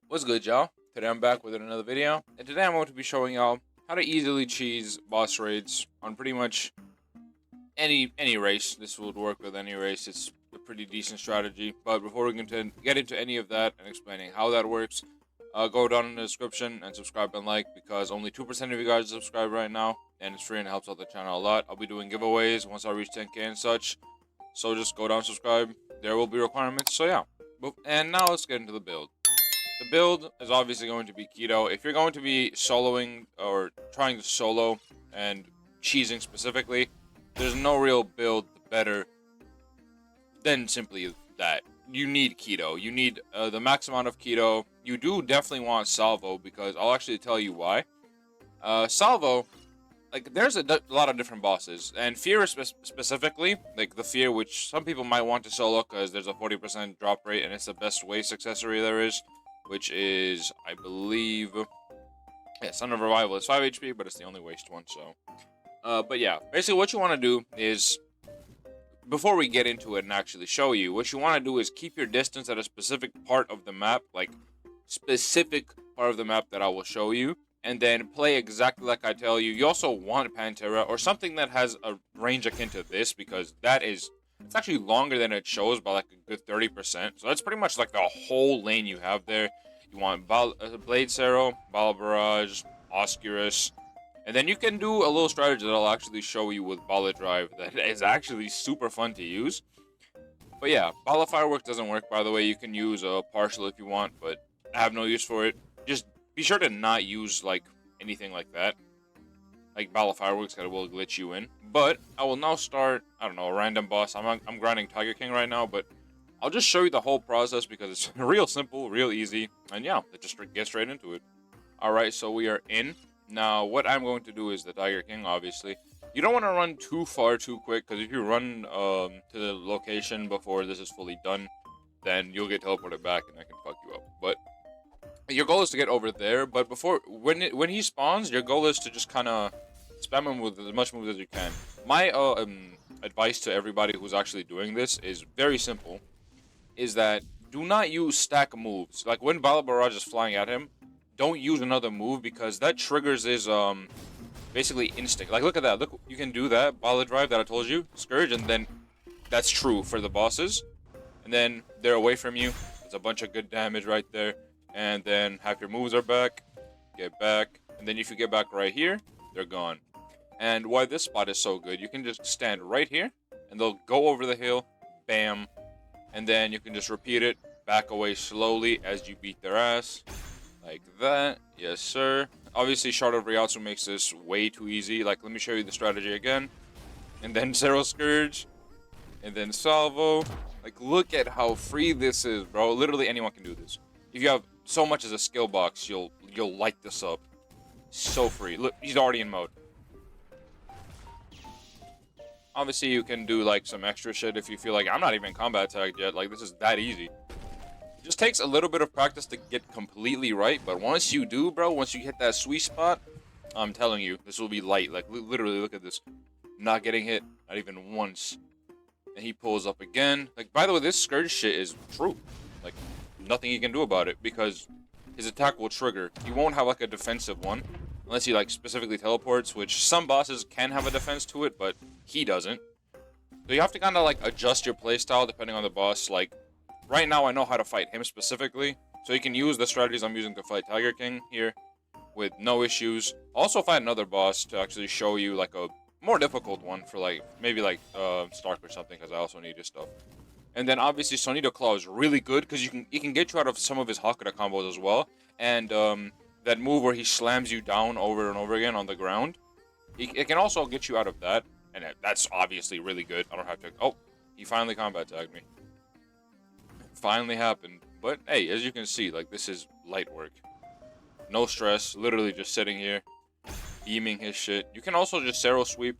What's good, y'all? Today I'm back with another video, and today I'm going to be showing y'all how to easily cheese boss raids on pretty much any race. This would work with any race. It's a pretty decent strategy. But before we get into any of that and explaining how that works, go down in the description and subscribe and like, because only 2% of you guys subscribe right now, and it's free and it helps out the channel a lot. I'll be doing giveaways once I reach 10k and such, so just go down, subscribe. There will be requirements. So yeah, and now let's get into the build. The build is obviously going to be keto. If you're going to be soloing or trying to solo and cheesing specifically, there's no real build better than simply that. You need keto. You need the max amount of keto. You do definitely want salvo, because I'll actually tell you why. Salvo, like, there's a lot of different bosses, and fear specifically, like the fear, which some people might want to solo because there's a 40% drop rate and it's the best waste accessory there is, which is, I believe, yeah, Son of Revival is 5 HP, but it's the only waste one, so. But yeah, basically what you want to do is, before we get into it and actually show you, what you want to do is keep your distance at a specific part of the map, like, specific part of the map that I will show you, and then play exactly like I tell you. You also want Pantera, or something that has a range akin to this, because that is, it's actually longer than it shows by like a good 30%. So that's pretty much like the whole lane you have there. You want Blade Cero, Bala Barrage, Oscurus, and then you can do a little strategy that I'll actually show you with Bala Drive that is actually super fun to use. But yeah, Bala Firework doesn't work, by the way. You can use a partial if you want, but I have no use for it. Just be sure to not use like anything like that. Like Bala Fireworks, that will glitch you in. But I will now start, I don't know, a random boss. I'm grinding Tiger King right now, but I'll just show you the whole process because it's real simple, real easy. And yeah, let's just get straight into it. Alright, so we are in. Now, what I'm going to do is the Tiger King, obviously. You don't want to run too far too quick, because if you run to the location before this is fully done, then you'll get teleported back and that can fuck you up. But your goal is to get over there, but when he spawns, your goal is to just kind of spam him with as much moves as you can. My advice to everybody who's actually doing this is very simple, is that do not use stack moves. Like when Bala Barrage is flying at him, don't use another move, because that triggers his basically instinct. Like look at that, look, you can do that Bala Drive that I told you, Scourge, and then that's true for the bosses, and then they're away from you. It's a bunch of good damage right there. And then half your moves are back, get back, and then if you get back right here, they're gone. And why this spot is so good, you can just stand right here, and they'll go over the hill, bam, and then you can just repeat it, back away slowly as you beat their ass, like that, yes sir. Obviously, Shard of Ryotsu makes this way too easy. Like, let me show you the strategy again, and then Zero Scourge, and then Salvo. Like, look at how free this is, bro. Literally anyone can do this. If you have so much as a skill box, you'll light this up. So free. Look, he's already in mode. Obviously, you can do like some extra shit if you feel like I'm not even combat tagged yet. Like, this is that easy. It just takes a little bit of practice to get completely right, but once you do, bro, once you hit that sweet spot, I'm telling you, this will be light. Like, literally, look at this. Not getting hit, not even once. And he pulls up again. Like, by the way, this Scourge shit is true. Like, nothing he can do about it, because his attack will trigger. He won't have like a defensive one unless he like specifically teleports, which some bosses can have a defense to it, but he doesn't. So you have to kind of like adjust your playstyle depending on the boss. Like right now I know how to fight him specifically, so you can use the strategies I'm using to fight Tiger King here with no issues. Also fight another boss to actually show you like a more difficult one for like maybe like Stark or something, because I also need his stuff. And then obviously Sonido Claw is really good because it can get you out of some of his Hakuda combos as well. And that move where he slams you down over and over again on the ground, it can also get you out of that. And that's obviously really good. I don't have to. Oh, he finally combat tagged me. Finally happened. But hey, as you can see, like, this is light work. No stress. Literally just sitting here, beaming his shit. You can also just Zero Sweep.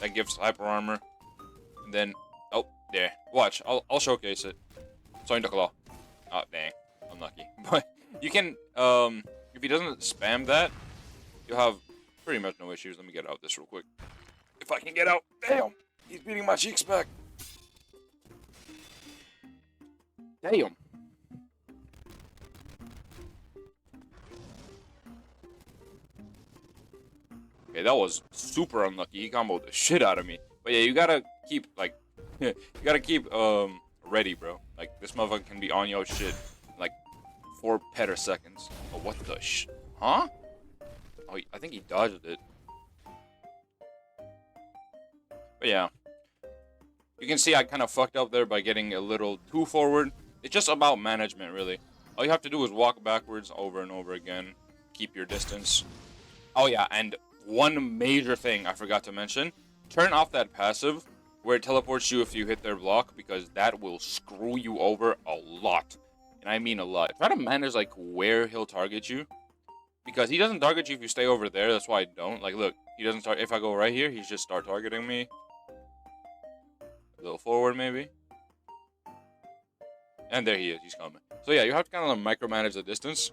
That gives hyper armor. And then, oh, there. Watch, I'll showcase it. Sonido Claw. Oh, dang. Unlucky. But you can, if he doesn't spam that, you'll have pretty much no issues. Let me get out this real quick. If I can get out. Damn! He's beating my cheeks back. Damn. Okay, that was super unlucky. He comboed the shit out of me. But yeah, you gotta keep, like, you gotta keep, ready, bro. Like, this motherfucker can be on your shit in, like, 4 petaseconds. Oh, what the huh? Oh, I think he dodged it. But yeah. You can see I kind of fucked up there by getting a little too forward. It's just about management, really. All you have to do is walk backwards over and over again. Keep your distance. Oh yeah, and one major thing I forgot to mention. Turn off that passive where it teleports you if you hit their block, because that will screw you over a lot. And I mean a lot. Try to manage, like, where he'll target you. Because he doesn't target you if you stay over there. That's why I don't. Like, look, he doesn't start. If I go right here, he's just start targeting me. A little forward, maybe. And there he is. He's coming. So yeah, you have to kind of micromanage the distance.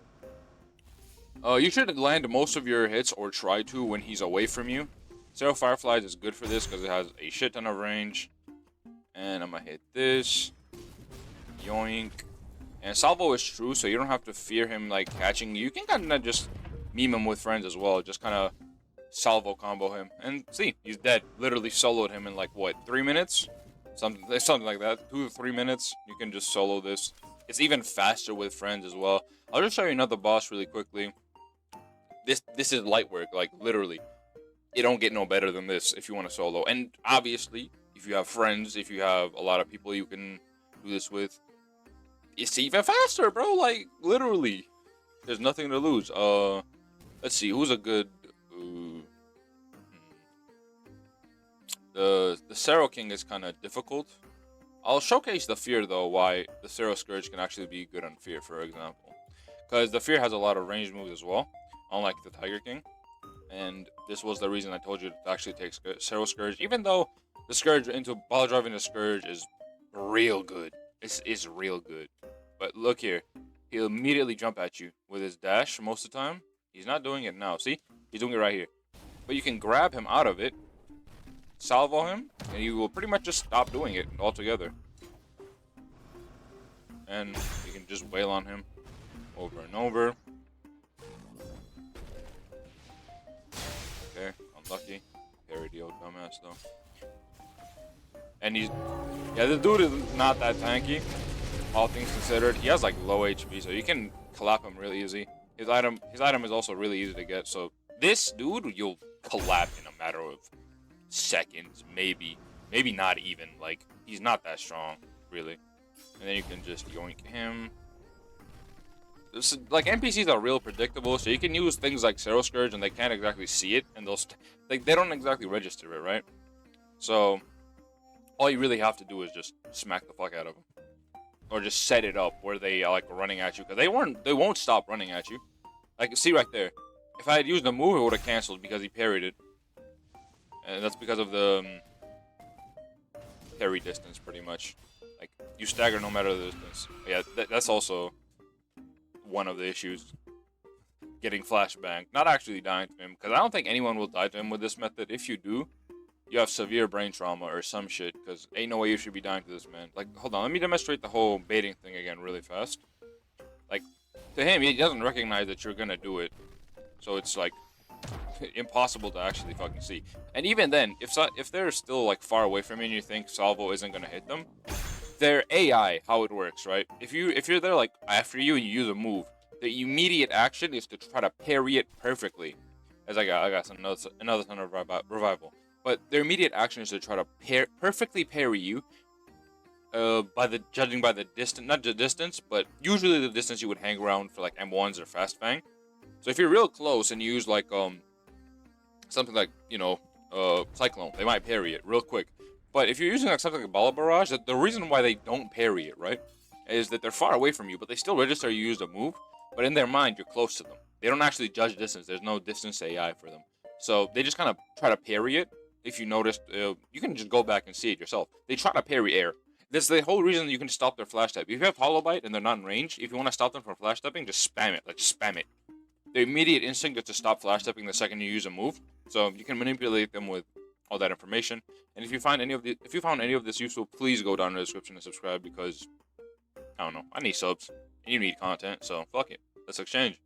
You should land most of your hits, or try to, when he's away from you. Zero Fireflies is good for this because it has a shit ton of range. And I'm gonna hit this. Yoink. And Salvo is true, so you don't have to fear him, like, catching you. You can kind of just meme him with friends as well. Just kind of Salvo combo him. And see, he's dead. Literally soloed him in, like, what, 3 minutes? Something like that. 2 to 3 minutes. You can just solo this. It's even faster with friends as well. I'll just show you another boss really quickly. This is light work, like, literally. It don't get no better than this if you want to solo. And obviously, if you have friends, if you have a lot of people you can do this with, it's even faster, bro. Like, literally. There's nothing to lose. Let's see. Who's a good... The Sero King is kind of difficult. I'll showcase the Fear, though, why the Sero Scourge can actually be good on Fear, for example. Because the Fear has a lot of ranged moves as well, unlike the Tiger King. And this was the reason I told you to actually take Sero Scourge, even though the Scourge into ball driving the Scourge is real good. It's real good. But look here. He'll immediately jump at you with his dash most of the time. He's not doing it now. See? He's doing it right here. But you can grab him out of it, salvo him, and he will pretty much just stop doing it altogether. And you can just wail on him over and over. Okay, unlucky. Parry the old dumbass though. And he's... yeah, this dude is not that tanky, all things considered. He has like low HP, so you can collap him really easy. His item is also really easy to get, so this dude you'll collap in a matter of seconds, maybe not even. Like, he's not that strong, really. And then you can just yoink him. Like, NPCs are real predictable, so you can use things like Sero Scourge and they can't exactly see it, and they don't exactly register it, right? So all you really have to do is just smack the fuck out of them, or just set it up where they are like running at you, because they won't stop running at you. Like, see right there, if I had used the move, it would have canceled because he parried it, and that's because of the parry distance, pretty much. Like, you stagger no matter the distance. But yeah, that's also one of the issues. Getting flashbang, not actually dying to him, because I don't think anyone will die to him with this method. If you do, you have severe brain trauma or some shit, because ain't no way you should be dying to this man. Like, hold on, let me demonstrate the whole baiting thing again really fast. Like, to him, he doesn't recognize that you're gonna do it, so it's like impossible to actually fucking see. And even then, if they're still like far away from you and you think Salvo isn't gonna hit them, their AI, how it works, right? If you're there like after you and you use a move, the immediate action is to try to parry it perfectly. As I got another ton of revival. But their immediate action is to try to perfectly parry you. Judging by the distance, not the distance, but usually the distance you would hang around for like M1s or Fast Fang. So if you're real close and you use like something like, you know, Cyclone, they might parry it real quick. But if you're using like something like Bala Barrage, the reason why they don't parry it, right, is that they're far away from you, but they still register you used a move. But in their mind, you're close to them. They don't actually judge distance. There's no distance AI for them. So they just kind of try to parry it. If you noticed, you can just go back and see it yourself. They try to parry air. That's the whole reason you can stop their flash type. If you have Hollow Bite and they're not in range, if you want to stop them from flash typing, just spam it. Like, just spam it. The immediate instinct is to stop flash typing the second you use a move. So you can manipulate them with all that information. And if you found any of this useful, please go down in the description and subscribe, because I don't know, I need subs and you need content, so fuck it. Let's exchange.